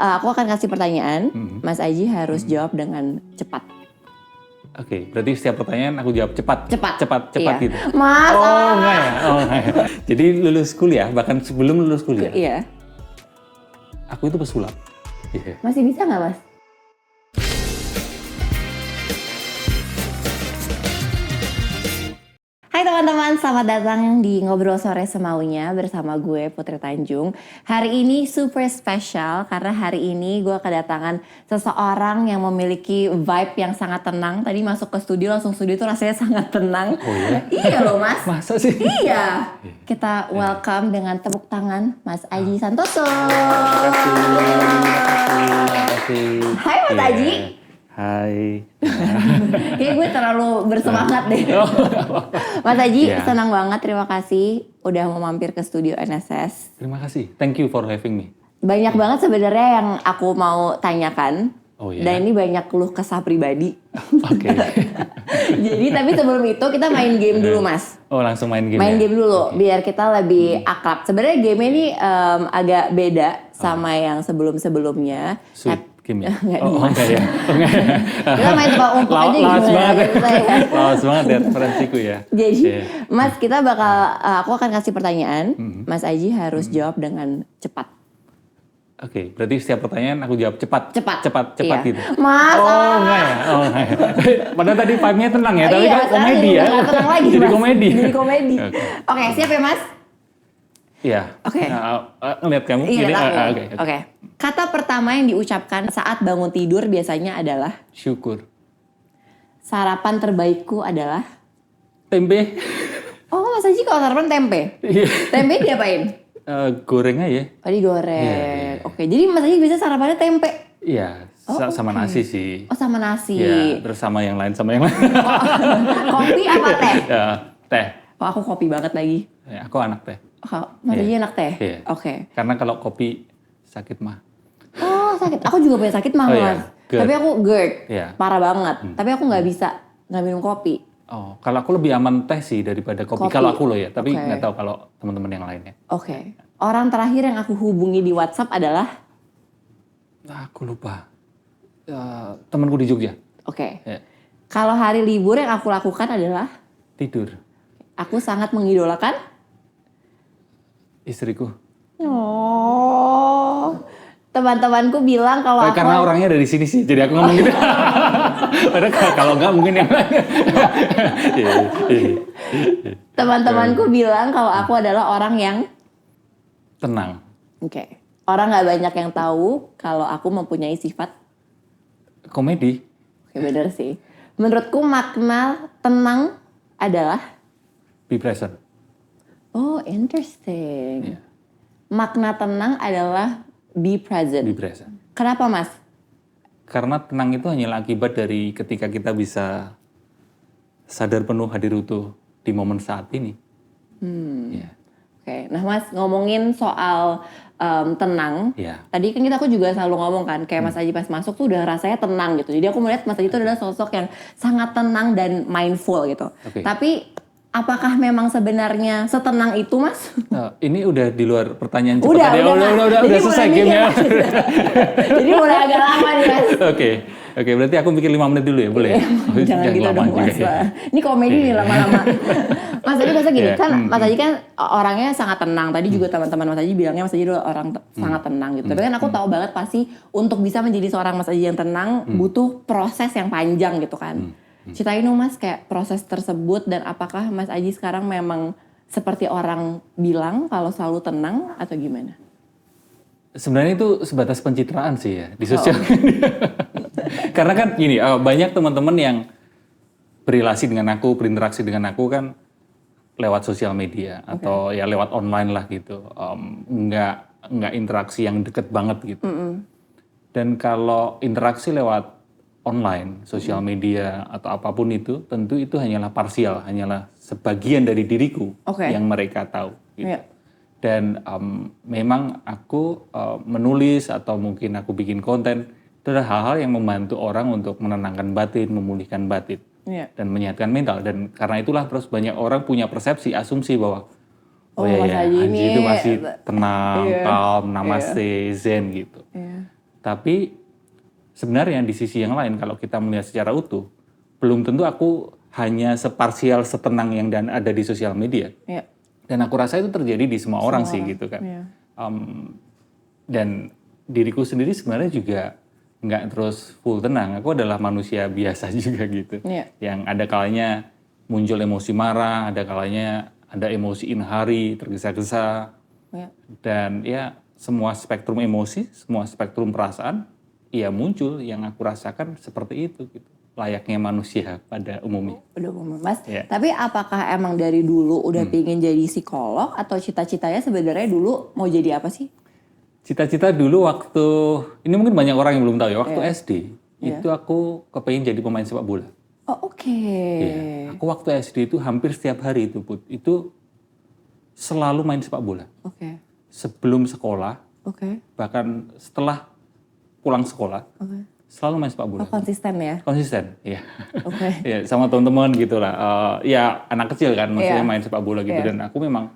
Aku akan kasih pertanyaan, Mas Aji harus jawab dengan cepat. Oke, berarti setiap pertanyaan aku jawab cepat. Cepat Iya. gitu. Mas, Enggak ya? Enggak ya. Jadi lulus kuliah, bahkan sebelum lulus kuliah, Iya. aku itu pesulap. Iya. Masih bisa nggak, Mas? Hai teman-teman, selamat datang di Ngobrol Sore Semaunya bersama gue Putri Tanjung. Hari ini super spesial karena hari ini gue kedatangan seseorang yang memiliki vibe yang sangat tenang. Tadi masuk ke studio, langsung studio itu rasanya sangat tenang. Oh iya? Iya loh Mas. Masa sih? Iya. Kita welcome dengan tepuk tangan Mas Aji Santoso. Terima kasih. Hai Mas Aji. Hai. Kayaknya gue terlalu bersemangat deh. Mas Aji, senang banget. Terima kasih udah mau mampir ke studio NSS. Terima kasih. Thank you for having me. Banyak banget sebenarnya yang aku mau tanyakan. Oh iya. Dan ini banyak keluh kesah pribadi. Oke. Jadi tapi sebelum itu kita main game dulu Mas. Oh langsung main game. Main ya? game dulu biar kita lebih akrab. Sebenarnya game ini agak beda sama yang sebelum-sebelumnya. Sweet game ya? Enggak ya? Kita main tebak umpuk aja gitu. Lawas banget ya referensiku ya. Jadi Mas kita bakal, aku akan kasih pertanyaan. Mas Aji harus jawab dengan cepat. Oke, berarti setiap pertanyaan aku jawab cepat Iya. gitu. Mas, Enggak ya? Enggak ya. Padahal tadi vibe-nya tenang ya, tapi kan komedi ya. Tenang lagi, Jadi Mas. komedi. Jadi komedi. Oke, siap ya Mas? Iya. Oke. Ngeliat kamu. Iya, Jadi, Oke. Kata pertama yang diucapkan saat bangun tidur biasanya adalah? Syukur. Sarapan terbaikku adalah? Tempe. Oh, Mas Aji kalau sarapan tempe? Iya. Tempe diapain? Goreng aja. Oh, digoreng. Iya. Oke, jadi Mas Aji biasa sarapannya tempe? Iya, sama nasi sih. Oh, sama nasi. Iya, terus sama yang lain. Kopi apa teh? Ya, teh. Oh, aku kopi banget lagi. Ya, aku anak teh. Oh, Mas Aji anak teh? Iya. Oke. Karena kalau kopi sakit mah. Oh, sakit. Aku juga punya sakit mah, Oh, iya. Mas. GERD. Tapi aku GERD. Iya. Parah banget. Tapi aku nggak bisa nggak minum kopi. Oh, kalau aku lebih aman teh sih daripada kopi. Kalau aku loh ya, tapi nggak tahu kalau teman-teman yang lainnya. Oke. Orang terakhir yang aku hubungi di WhatsApp adalah? Aku lupa. Temanku di Jogja. Oke. Ya. Kalau hari libur yang aku lakukan adalah? Tidur. Aku sangat mengidolakan? Istriku. Oh. Teman-temanku bilang kalau aku... Karena orangnya dari sini sih, jadi aku ngomong gitu. Padahal kalau nggak mungkin yang lain. Teman-temanku bilang kalau aku adalah orang yang? Tenang. Oke. Orang nggak banyak yang tahu kalau aku mempunyai sifat? Komedi. Oke, bener sih. Menurutku makna tenang adalah? Be present. Oh, interesting. Yeah. Makna tenang adalah be present. Be present. Kenapa, Mas? Karena tenang itu hanyalah akibat dari ketika kita bisa sadar penuh hadir utuh di momen saat ini. Yeah. Oke, nah Mas ngomongin soal tenang. Yeah. Tadi kan aku juga selalu ngomong kan, kayak Mas Aji pas masuk tuh udah rasanya tenang gitu. Jadi aku melihat Mas Aji itu adalah sosok yang sangat tenang dan mindful gitu. Okay. Tapi apakah memang sebenarnya setenang itu, Mas? Ini udah di luar pertanyaan cepat Udah selesai gamenya. Jadi mulai agak lama nih, Mas. Oke, berarti aku pikir 5 menit dulu ya, boleh? Jangan gitu dong, Mas. Ini komedi nih lama-lama. Mas Aji biasa gini, kan Mas Aji kan orangnya sangat tenang. Tadi juga teman-teman Mas Aji bilangnya Mas Aji adalah orang sangat tenang gitu. Tapi kan aku tahu banget pasti untuk bisa menjadi seorang Mas Aji yang tenang butuh proses yang panjang gitu kan. Ceritain dong Mas kayak proses tersebut dan apakah Mas Aji sekarang memang seperti orang bilang kalau selalu tenang atau gimana? Sebenarnya itu sebatas pencitraan sih ya di sosial media. Karena kan gini, banyak teman-teman yang berrelasi dengan aku, berinteraksi dengan aku kan lewat sosial media atau ya lewat online lah gitu. Nggak interaksi yang deket banget gitu. Dan kalau interaksi lewat online, sosial media atau apapun itu, tentu itu hanyalah parsial, hanyalah sebagian dari diriku yang mereka tahu. Gitu. Yeah. Dan memang aku menulis atau mungkin aku bikin konten, itu adalah hal-hal yang membantu orang untuk menenangkan batin, memulihkan batin, dan menyehatkan mental. Dan karena itulah terus banyak orang punya persepsi, asumsi bahwa Anji itu masih tenang, calm, namaste, zen gitu. Tapi sebenarnya di sisi yang lain kalau kita melihat secara utuh, belum tentu aku hanya separsial setenang yang dan ada di sosial media. Iya. Dan aku rasa itu terjadi di semua orang sih gitu kan. Iya. Dan diriku sendiri sebenarnya juga nggak terus full tenang. Aku adalah manusia biasa juga gitu. Iya. Yang ada kalanya muncul emosi marah, ada kalanya ada emosi inhari, tergesa-gesa. Iya. Dan ya semua spektrum emosi, semua spektrum perasaan, ya muncul yang aku rasakan seperti itu gitu. Layaknya manusia pada umumnya. Udah umum, Mas. Iya. Tapi apakah emang dari dulu udah pingin jadi psikolog atau cita-citanya sebenarnya dulu mau jadi apa sih? Cita-cita dulu waktu, ini mungkin banyak orang yang belum tahu ya, waktu Iya. SD, itu aku kepengen jadi pemain sepak bola. Oh, oke. Iya. Aku waktu SD itu hampir setiap hari itu selalu main sepak bola. Oke. Sebelum sekolah, Oke. bahkan setelah pulang sekolah, Oke. selalu main sepak bola. Oh, konsisten ya? Konsisten, iya. Oke. Ya, sama teman-teman gitu lah. Ya anak kecil kan, maksudnya Iya. main sepak bola gitu. Iya. Dan aku memang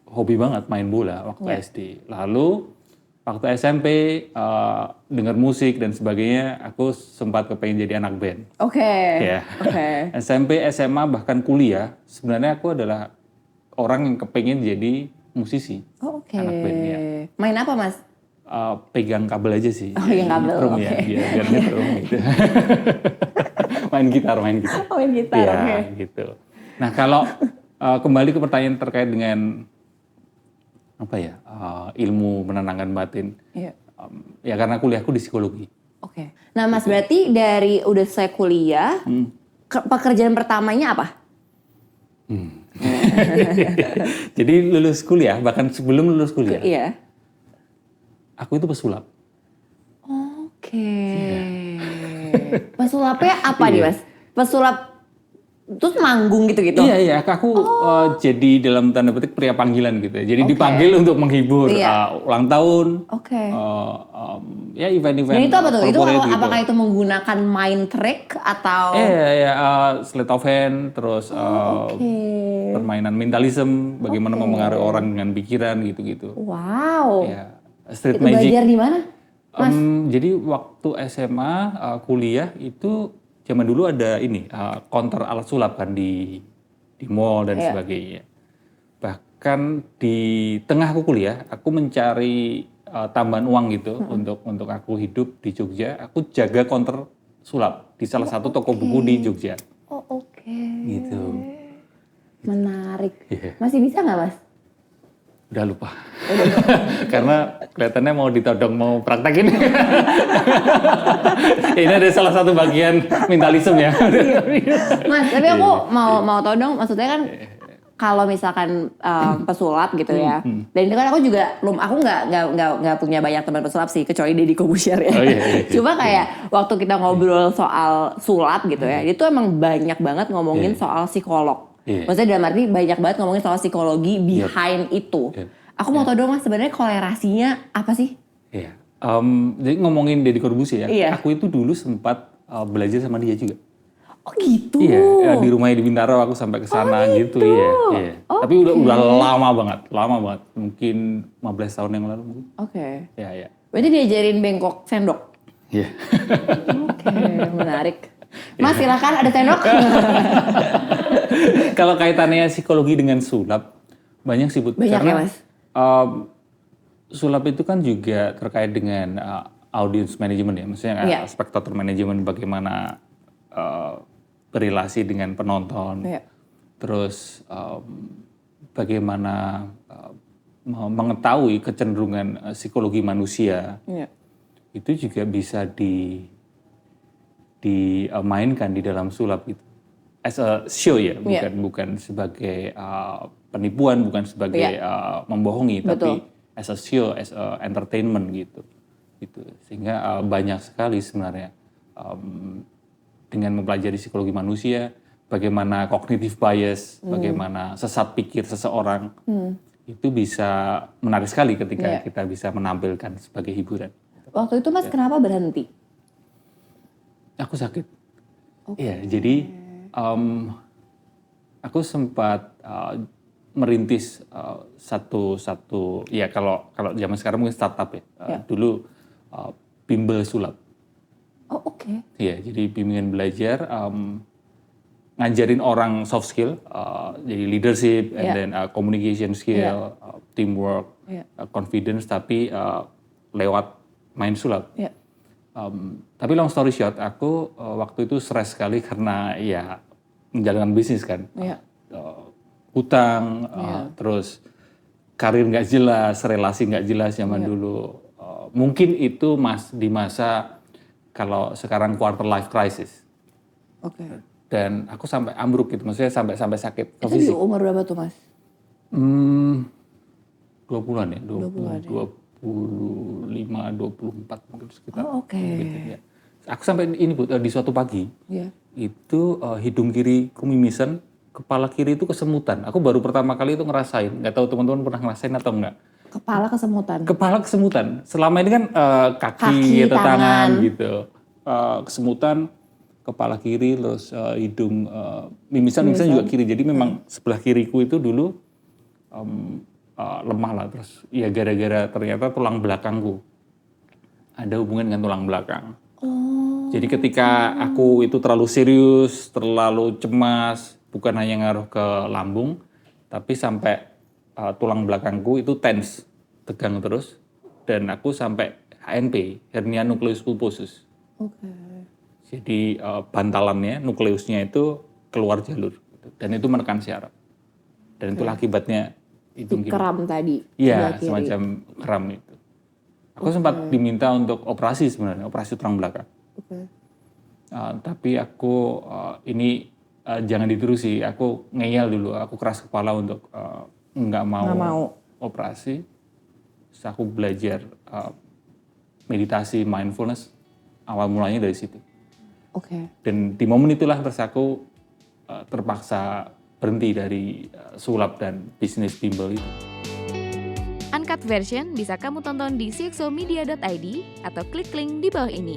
hobi banget main bola waktu Iya. SD. Lalu waktu SMP dengar musik dan sebagainya, aku sempat kepengen jadi anak band. Oke. Ya. Oke. SMP, SMA bahkan kuliah, sebenarnya aku adalah orang yang kepengen jadi musisi. Oh, oke. Anak band, ya. Main apa, Mas? Pegang kabel aja sih. Oh, pegang kabel, Nyetrum oke. ya, biar nyetrum gitu. main gitar. Oh, main gitar, Iya, oke. gitu. Nah, kalau kembali ke pertanyaan terkait dengan apa ya, ilmu menenangkan batin. Iya. Ya karena kuliahku di psikologi. Oke. Nah, Mas berarti dari udah selesai kuliah, pekerjaan pertamanya apa? Jadi lulus kuliah, bahkan sebelum lulus kuliah, Iya. aku itu pesulap. Oke. Pesulapnya apa nih, Mas? Pesulap terus manggung gitu-gitu? Iya, aku jadi dalam tanda petik pria panggilan gitu ya. Jadi dipanggil untuk menghibur Iya. ulang tahun, Oke. ya event-event. Dan itu apa tuh? Itu corporate gitu. apakah itu menggunakan mind trick atau? Iya, sleight of hand, terus Oke. permainan mentalism, bagaimana mempengaruhi orang dengan pikiran gitu-gitu. Wow. Ya, street Itu magic. belajar di mana? Jadi waktu SMA kuliah itu zaman dulu ada ini counter alat sulap kan di mall dan Iya. sebagainya. Bahkan di tengah aku kuliah, aku mencari tambahan uang gitu untuk aku hidup di Jogja. Aku jaga counter sulap di salah satu toko buku di Jogja. Oh, oke. Gitu. Menarik. Iya. Masih bisa nggak, Mas? Udah lupa. Karena kelihatannya mau ditodong, mau praktekin. Ini ada salah satu bagian mentalism ya. Mas, tapi aku mau tahu dong, maksudnya kan kalau misalkan pesulap gitu ya, dan itu kan aku juga aku nggak punya banyak teman pesulap sih, kecuali Deddy Corbuzier ya. Oh, iya. Cuma kayak waktu kita ngobrol soal sulap gitu ya, itu emang banyak banget ngomongin soal psikolog. Iya. Maksudnya dalam arti banyak banget ngomongin soal psikologi behind itu. Yep. Aku mau tahu dong Mas, sebenarnya kolerasinya apa sih? Iya. Jadi ngomongin Deddy Corbuzier ya, Iya. aku itu dulu sempat belajar sama dia juga. Oh gitu. Iya, di rumahnya di Bintaro aku sampai ke sana gitu. Iya. Tapi udah lama banget. Mungkin 15 tahun yang lalu mungkin. Oke. Iya. Berarti diajarin bengkok sendok. Iya. Oke, menarik. Mas silakan, ada sendok. Kalau kaitannya psikologi dengan sulap, banyak sih, Bud. Banyak Karena ya, Mas? Sulap itu kan juga terkait dengan audience management ya. Maksudnya Iya. spectator management, bagaimana berrelasi dengan penonton. Iya. Terus bagaimana mengetahui kecenderungan psikologi manusia. Iya. Itu juga bisa dimainkan di dalam sulap gitu. As a show ya, bukan sebagai penipuan, bukan sebagai membohongi, tapi as a show, as a entertainment gitu. Sehingga banyak sekali sebenarnya dengan mempelajari psikologi manusia, bagaimana cognitive bias, bagaimana sesat pikir seseorang, itu bisa menarik sekali ketika kita bisa menampilkan sebagai hiburan. Waktu itu Mas kenapa berhenti? Aku sakit. Iya, jadi aku sempat merintis satu ya kalau zaman sekarang mungkin startup ya. Dulu bimbel sulap. Oh oke. Iya, jadi bimbingan belajar, ngajarin orang soft skill, jadi leadership, and then communication skill, teamwork, confidence, tapi lewat main sulap. Tapi long story short, aku waktu itu stres sekali karena ya menjalankan bisnis kan, hutang, terus karir nggak jelas, relasi nggak jelas zaman dulu. Mungkin itu di masa kalau sekarang quarter life crisis. Oke. Dan aku sampai ambruk gitu, maksudnya sampai sakit. Itu di umur berapa tuh Mas? 20-an ya, 25, 24 mungkin sekitar. Oh oke. Gitu, ya. Aku sampai ini Bu, di suatu pagi, itu hidung kiri kumimisan, kepala kiri itu kesemutan. Aku baru pertama kali itu ngerasain, nggak tahu teman-teman pernah ngerasain atau enggak. Kepala kesemutan? Kepala kesemutan. Selama ini kan kaki atau tangan gitu. Kesemutan, kepala kiri, terus hidung, mimisan juga kiri. Jadi memang sebelah kiriku itu dulu lemah lah. Terus ya gara-gara ternyata tulang belakangku ada hubungan dengan tulang belakang. Jadi ketika aku itu terlalu serius, terlalu cemas, bukan hanya ngaruh ke lambung, tapi sampai tulang belakangku itu tense, tegang terus, dan aku sampai HNP, hernia nucleus pulposus. Jadi bantalannya, nukleusnya itu keluar jalur, dan itu menekan syaraf. Dan itulah akibatnya hidung kiri. Kram tadi. Iya, semacam kram itu. Aku sempat diminta untuk operasi sebenarnya, operasi tulang belakang. Tapi aku ini jangan diterusi, aku ngeyel dulu, aku keras kepala untuk nggak mau operasi. Terus aku belajar meditasi, mindfulness, awal mulanya dari situ. Dan di momen itulah terus aku terpaksa berhenti dari sulap dan bisnis bimbel itu. Uncut version bisa kamu tonton di cxomedia.id atau klik link di bawah ini.